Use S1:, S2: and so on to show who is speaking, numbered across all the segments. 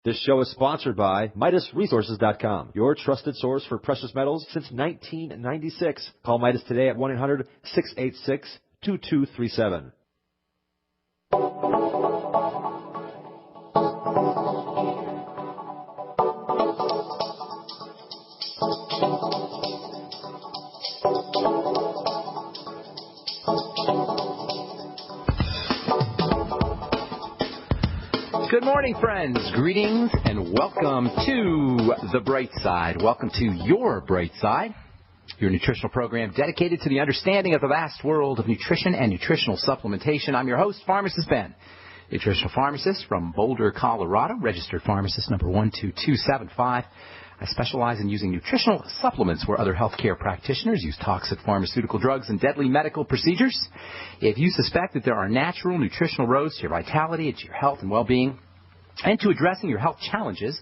S1: This show is sponsored by MidasResources.com, your trusted source for precious metals since 1996. Call Midas today at 1-800-686-2237.
S2: Good morning, friends. Greetings and welcome to The Bright Side. Welcome to Your Bright Side, your nutritional program dedicated to the understanding of the vast world of nutrition and nutritional supplementation. I'm your host, Pharmacist Ben, nutritional pharmacist from Boulder, Colorado, registered pharmacist number 12275. I specialize in using nutritional supplements where other healthcare practitioners use toxic pharmaceutical drugs and deadly medical procedures. If you suspect that there are natural nutritional roads to your vitality, to your health and well-being, and to addressing your health challenges,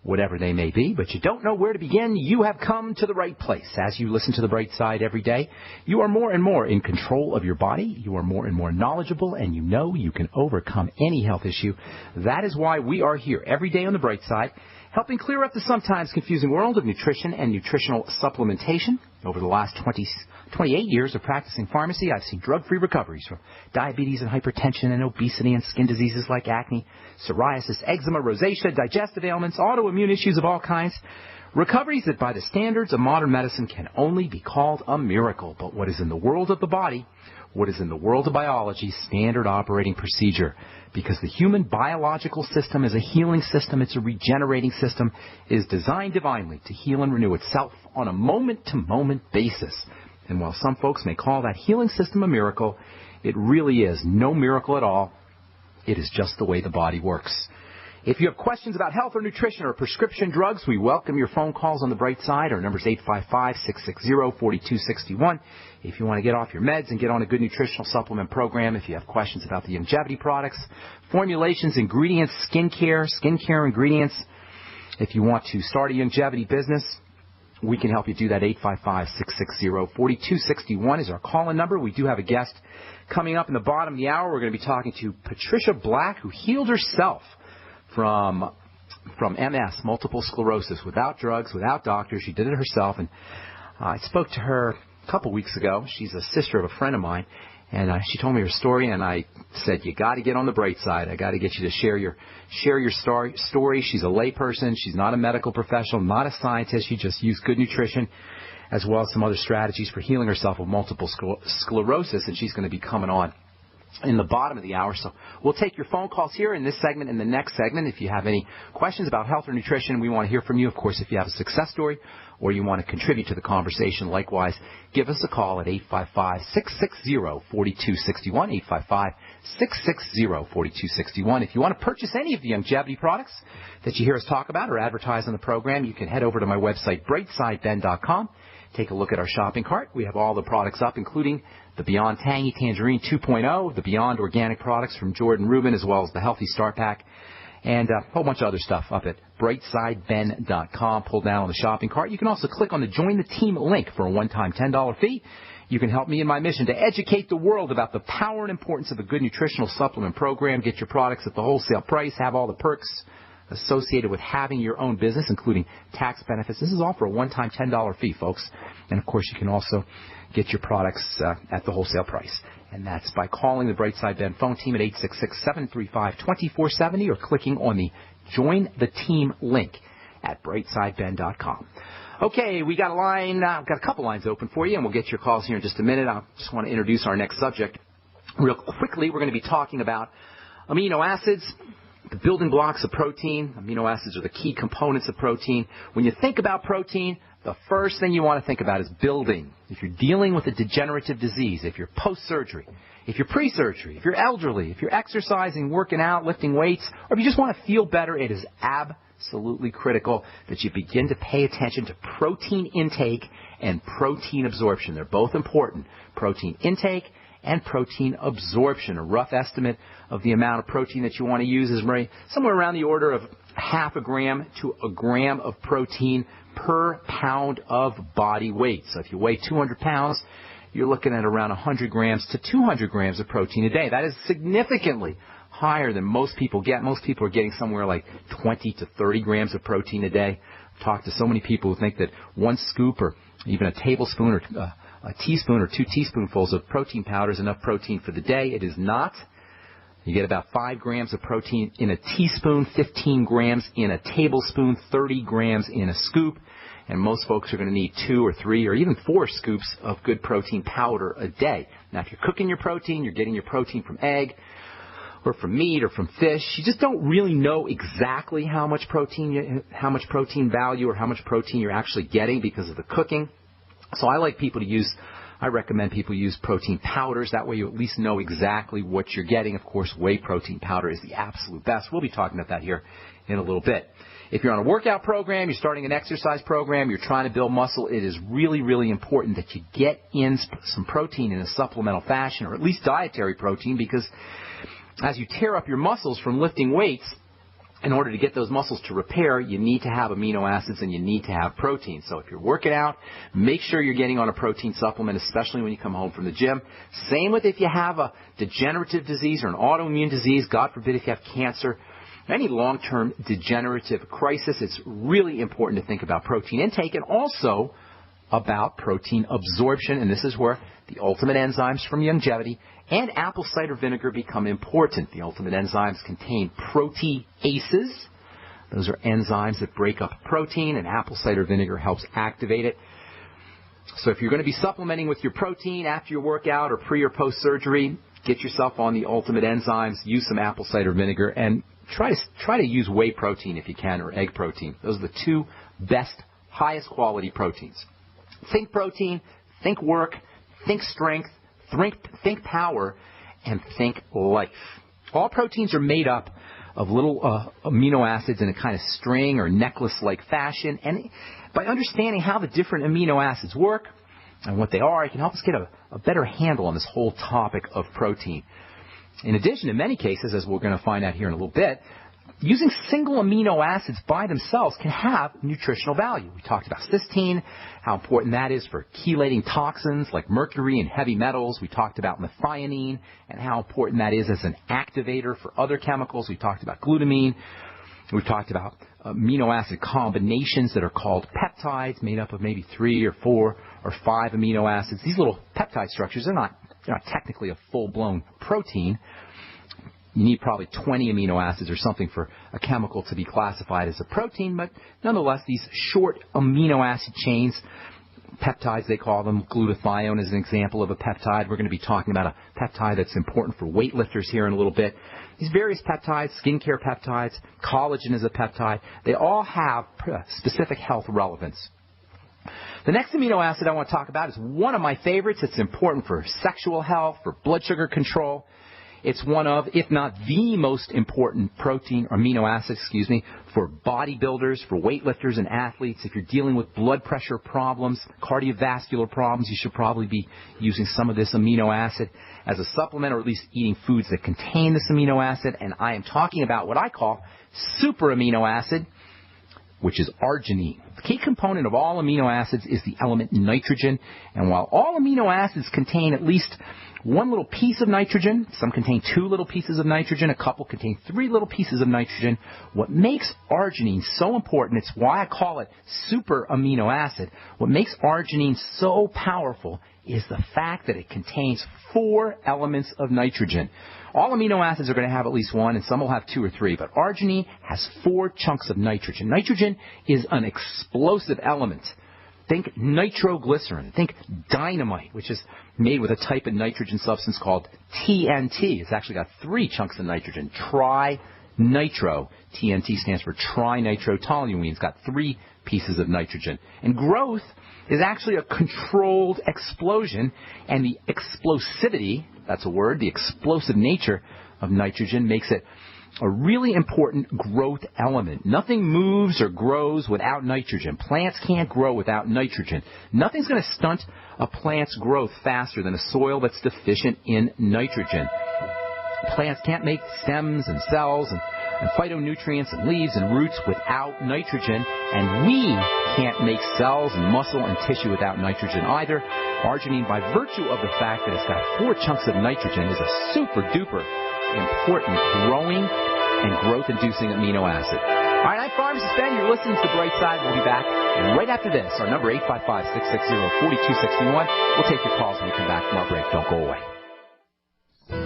S2: whatever they may be, but you don't know where to begin, you have come to the right place. As you listen to The Bright Side every day, you are more and more in control of your body, you are more and more knowledgeable, and you know you can overcome any health issue. That is why we are here every day on The Bright Side, helping clear up the sometimes confusing world of nutrition and nutritional supplementation. Over the last 28 years of practicing pharmacy, I've seen drug-free recoveries from diabetes and hypertension and obesity and skin diseases like acne, psoriasis, eczema, rosacea, digestive ailments, autoimmune issues of all kinds. Recoveries that by the standards of modern medicine can only be called a miracle. But what is in the world of the body, what is in the world of biology, standard operating procedure. Because the human biological system is a healing system, it's a regenerating system, is designed divinely to heal and renew itself on a moment-to-moment basis. And while some folks may call that healing system a miracle, it really is no miracle at all. It is just the way the body works. If you have questions about health or nutrition or prescription drugs, we welcome your phone calls on The Bright Side. Our number is 855-660-4261. If you want to get off your meds and get on a good nutritional supplement program, if you have questions about the longevity products, formulations, ingredients, skincare ingredients, if you want to start a longevity business, we can help you do that. 855-660-4261 is our call-in number. We do have a guest coming up in the bottom of the hour. We're going to be talking to Patricia Black, who healed herself from MS, multiple sclerosis, without drugs, without doctors. She did it herself, and I spoke to her a couple weeks ago. She's a sister of a friend of mine, and she told me her story, and I said, you got to get on the bright side. I got to get you to share your story. She's a layperson. She's not a medical professional, not a scientist. She just used good nutrition as well as some other strategies for healing herself of multiple sclerosis, and she's going to be coming on in the bottom of the hour. So we'll take your phone calls here in this segment and the next segment. If you have any questions about health or nutrition, we want to hear from you. Of course, if you have a success story or you want to contribute to the conversation, likewise, give us a call at 855-660-4261, 855-660-4261. If you want to purchase any of the longevity products that you hear us talk about or advertise on the program, you can head over to my website, brightsideben.com. Take a look at our shopping cart. We have all the products up, including the Beyond Tangy Tangerine 2.0, the Beyond Organic products from Jordan Rubin, as well as the Healthy Start Pack, and a whole bunch of other stuff up at brightsideben.com. Pull down on the shopping cart. You can also click on the Join the Team link for a one-time $10 fee. You can help me in my mission to educate the world about the power and importance of a good nutritional supplement program. Get your products at the wholesale price. Have all the perks associated with having your own business, including tax benefits. This is all for a one-time $10 fee, folks. And, of course, you can also get your products at the wholesale price. And that's by calling the Brightside Ben phone team at 866-735-2470 or clicking on the Join the Team link at brightsideben.com. Okay, we got got a couple lines open for you, and we'll get your calls here in just a minute. I just want to introduce our next subject. Real quickly, we're going to be talking about amino acids, the building blocks of protein. Amino acids are the key components of protein. When you think about protein, the first thing you want to think about is building. If you're dealing with a degenerative disease, if you're post-surgery, if you're pre-surgery, if you're elderly, if you're exercising, working out, lifting weights, or if you just want to feel better, it is absolutely critical that you begin to pay attention to protein intake and protein absorption. They're both important. Protein intake and protein absorption. A rough estimate of the amount of protein that you want to use is somewhere around the order of half a gram to a gram of protein per pound of body weight. So if you weigh 200 pounds, you're looking at around 100 grams to 200 grams of protein a day. That is significantly higher than most people get. Most people are getting somewhere like 20 to 30 grams of protein a day. I've talked to so many people who think that one scoop or even a tablespoon or a teaspoon or 2 teaspoonfuls of protein powder is enough protein for the day. It is not. You get about 5 grams of protein in a teaspoon, 15 grams in a tablespoon, 30 grams in a scoop. And most folks are going to need 2 or 3 or even 4 scoops of good protein powder a day. Now, if you're cooking your protein, you're getting your protein from egg or from meat or from fish. You just don't really know exactly how much protein value or how much protein you're actually getting because of the cooking. So I recommend people use protein powders. That way you at least know exactly what you're getting. Of course, whey protein powder is the absolute best. We'll be talking about that here in a little bit. If you're on a workout program, you're starting an exercise program, you're trying to build muscle, it is really, really important that you get in some protein in a supplemental fashion, or at least dietary protein, because as you tear up your muscles from lifting weights, in order to get those muscles to repair, you need to have amino acids and you need to have protein. So if you're working out, make sure you're getting on a protein supplement, especially when you come home from the gym. Same with if you have a degenerative disease or an autoimmune disease, God forbid if you have cancer, any long-term degenerative crisis, it's really important to think about protein intake and also about protein absorption. And this is where the ultimate enzymes from longevity and apple cider vinegar become important. The ultimate enzymes contain proteases. Those are enzymes that break up protein, and apple cider vinegar helps activate it. So if you're going to be supplementing with your protein after your workout or pre or post surgery, get yourself on the ultimate enzymes, use some apple cider vinegar, and try to use whey protein if you can, or egg protein. Those are the 2 best, highest quality proteins. Think protein, think work, think strength, think power, and think life. All proteins are made up of little amino acids in a kind of string or necklace-like fashion. And by understanding how the different amino acids work and what they are, it can help us get a better handle on this whole topic of protein. In addition, in many cases, as we're going to find out here in a little bit, using single amino acids by themselves can have nutritional value. We talked about cysteine, how important that is for chelating toxins like mercury and heavy metals. We talked about methionine and how important that is as an activator for other chemicals. We talked about glutamine. We've talked about amino acid combinations that are called peptides, made up of maybe 3 or 4 or 5 amino acids. These little peptide structures, they're not technically a full-blown protein. You need probably 20 amino acids or something for a chemical to be classified as a protein, but nonetheless, these short amino acid chains, peptides they call them, glutathione is an example of a peptide. We're going to be talking about a peptide that's important for weightlifters here in a little bit. These various peptides, skincare peptides, collagen is a peptide, they all have specific health relevance. The next amino acid I want to talk about is one of my favorites. It's important for sexual health, for blood sugar control. It's one of, if not the most important protein or amino acid, for bodybuilders, for weightlifters and athletes. If you're dealing with blood pressure problems, cardiovascular problems, you should probably be using some of this amino acid as a supplement, or at least eating foods that contain this amino acid. And I am talking about what I call super amino acid, which is arginine. The key component of all amino acids is the element nitrogen. And while all amino acids contain at least 1 little piece of nitrogen, some contain 2 little pieces of nitrogen, a couple contain 3 little pieces of nitrogen, what makes arginine so important, it's why I call it super amino acid, what makes arginine so powerful is the fact that it contains 4 elements of nitrogen. All amino acids are going to have at least 1, and some will have 2 or 3, but arginine has 4 chunks of nitrogen. Nitrogen is an explosive element. Think nitroglycerin. Think dynamite, which is made with a type of nitrogen substance called TNT. It's actually got 3 chunks of nitrogen. Trinitro. TNT stands for trinitrotoluene. It's got 3 pieces of nitrogen. And growth is actually a controlled explosion, and the explosivity, that's a word, the explosive nature of nitrogen makes it a really important growth element. Nothing moves or grows without nitrogen. Plants can't grow without nitrogen. Nothing's going to stunt a plant's growth faster than a soil that's deficient in nitrogen. Plants can't make stems and cells and phytonutrients and leaves and roots without nitrogen, and we can't make cells and muscle and tissue without nitrogen either. Arginine, by virtue of the fact that it's got 4 chunks of nitrogen, is a super duper important growing and growth-inducing amino acid. All right, I'm Pharmacist Ben. You're listening to The Bright Side. We'll be back right after this. Our number 855-660-4261. We'll take your calls when we come back from our break. Don't go away.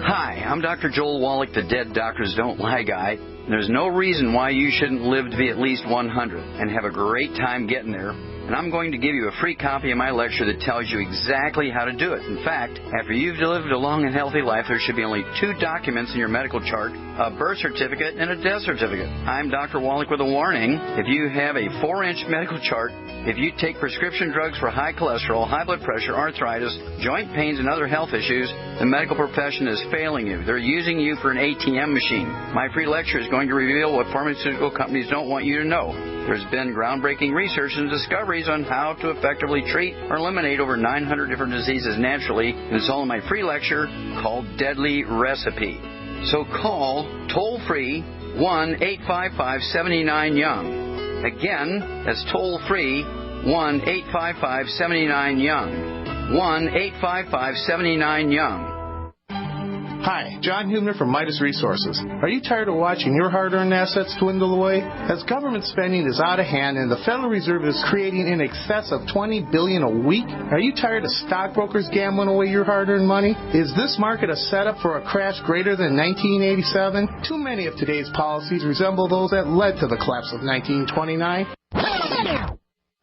S3: Hi, I'm Dr. Joel Wallach, the Dead Doctors Don't Lie guy. There's no reason why you shouldn't live to be at least 100 and have a great time getting there. And I'm going to give you a free copy of my lecture that tells you exactly how to do it. In fact, after you've lived a long and healthy life, there should be only 2 documents in your medical chart, a birth certificate and a death certificate. I'm Dr. Wallach with a warning. If you have a 4-inch medical chart, if you take prescription drugs for high cholesterol, high blood pressure, arthritis, joint pains, and other health issues, the medical profession is failing you. They're using you for an ATM machine. My free lecture is going to reveal what pharmaceutical companies don't want you to know. There's been groundbreaking research and discoveries on how to effectively treat or eliminate over 900 different diseases naturally, and it's all in my free lecture called Deadly Recipe. So call toll-free 1-855-79-YOUNG. Again, that's toll-free 1-855-79-YOUNG. 1-855-79-YOUNG.
S4: Hi, John Hubner from Midas Resources. Are you tired of watching your hard-earned assets dwindle away? As government spending is out of hand and the Federal Reserve is creating in excess of $20 billion a week, are you tired of stockbrokers gambling away your hard-earned money? Is this market a setup for a crash greater than 1987? Too many of today's policies resemble those that led to the collapse of 1929.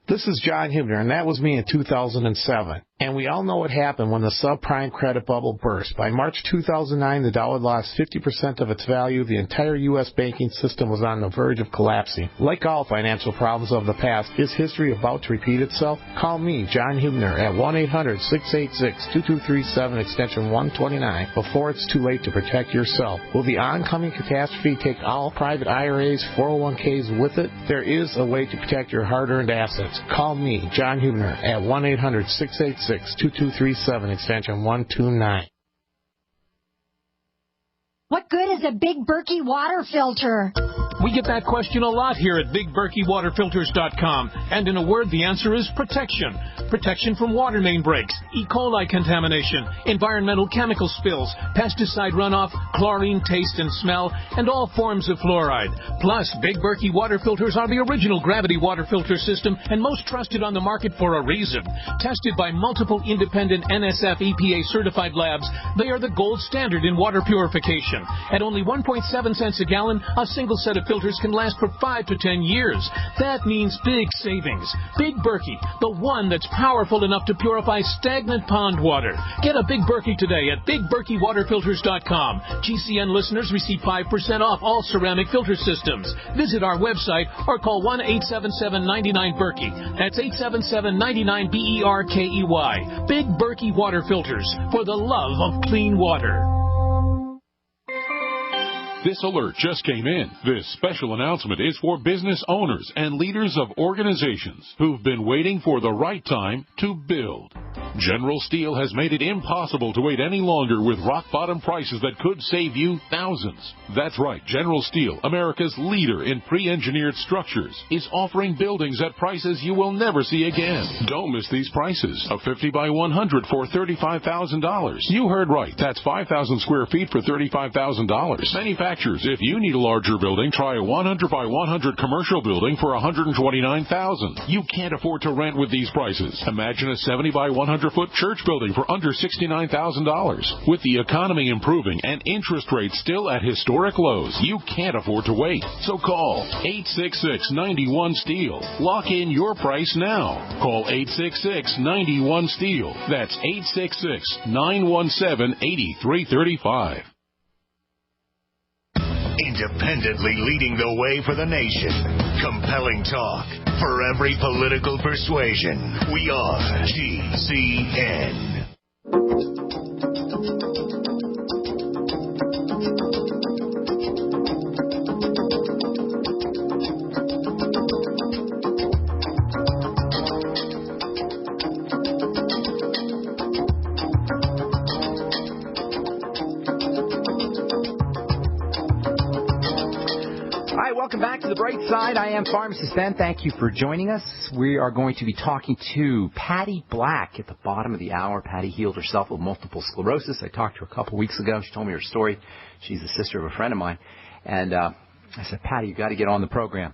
S4: This is John Hubner, and that was me in 2007. And we all know what happened when the subprime credit bubble burst. By March 2009, the dollar lost 50% of its value. The entire U.S. banking system was on the verge of collapsing. Like all financial problems of the past, is history about to repeat itself? Call me, John Hubner, at 1-800-686-2237, extension 129, before it's too late to protect yourself. Will the oncoming catastrophe take all private IRAs, 401ks with it? There is a way to protect your hard-earned assets. Call me, John Hubner, at 1-800-686-2237, extension 129.
S5: What good is a Big Berkey water filter?
S6: We get that question a lot here at BigBerkeyWaterFilters.com. And in a word, the answer is protection. Protection from water main breaks, E. coli contamination, environmental chemical spills, pesticide runoff, chlorine taste and smell, and all forms of fluoride. Plus, Big Berkey water filters are the original gravity water filter system and most trusted on the market for a reason. Tested by multiple independent NSF EPA certified labs, they are the gold standard in water purification. At only 1.7 cents a gallon, a single set of filters can last for 5 to 10 years. That means big savings. Big Berkey, the one that's powerful enough to purify stagnant pond water. Get a Big Berkey today at BigBerkeyWaterFilters.com. GCN listeners receive 5% off all ceramic filter systems. Visit our website or call 1-877-99-BERKEY. That's 877-99-BERKEY. Big Berkey Water Filters, for the love of clean water.
S7: This alert just came in. This special announcement is for business owners and leaders of organizations who've been waiting for the right time to build. General Steel has made it impossible to wait any longer with rock-bottom prices that could save you thousands. That's right, General Steel, America's leader in pre-engineered structures, is offering buildings at prices you will never see again. Don't miss these prices. A 50 by 100 for $35,000. You heard right. That's 5,000 square feet for $35,000. Manufacturers, if you need a larger building, try a 100 by 100 commercial building for $129,000. You can't afford to rent with these prices. Imagine a 70 by 100-foot church building for under $69,000. With the economy improving and interest rates still at historic lows, you can't afford to wait. So call 866-91-STEEL. Lock in your price now. Call 866-91-STEEL. That's 866-917-8335.
S8: Independently leading the way for the nation. Compelling talk for every political persuasion. We are GCN.
S2: Welcome back to The Bright Side. I am Pharmacist Ben. Thank you for joining us. We are going to be talking to Patty Black at the bottom of the hour. Patty healed herself of multiple sclerosis. I talked to her a couple weeks ago. She told me her story. She's the sister of a friend of mine. And I said, Patty, you've got to get on the program.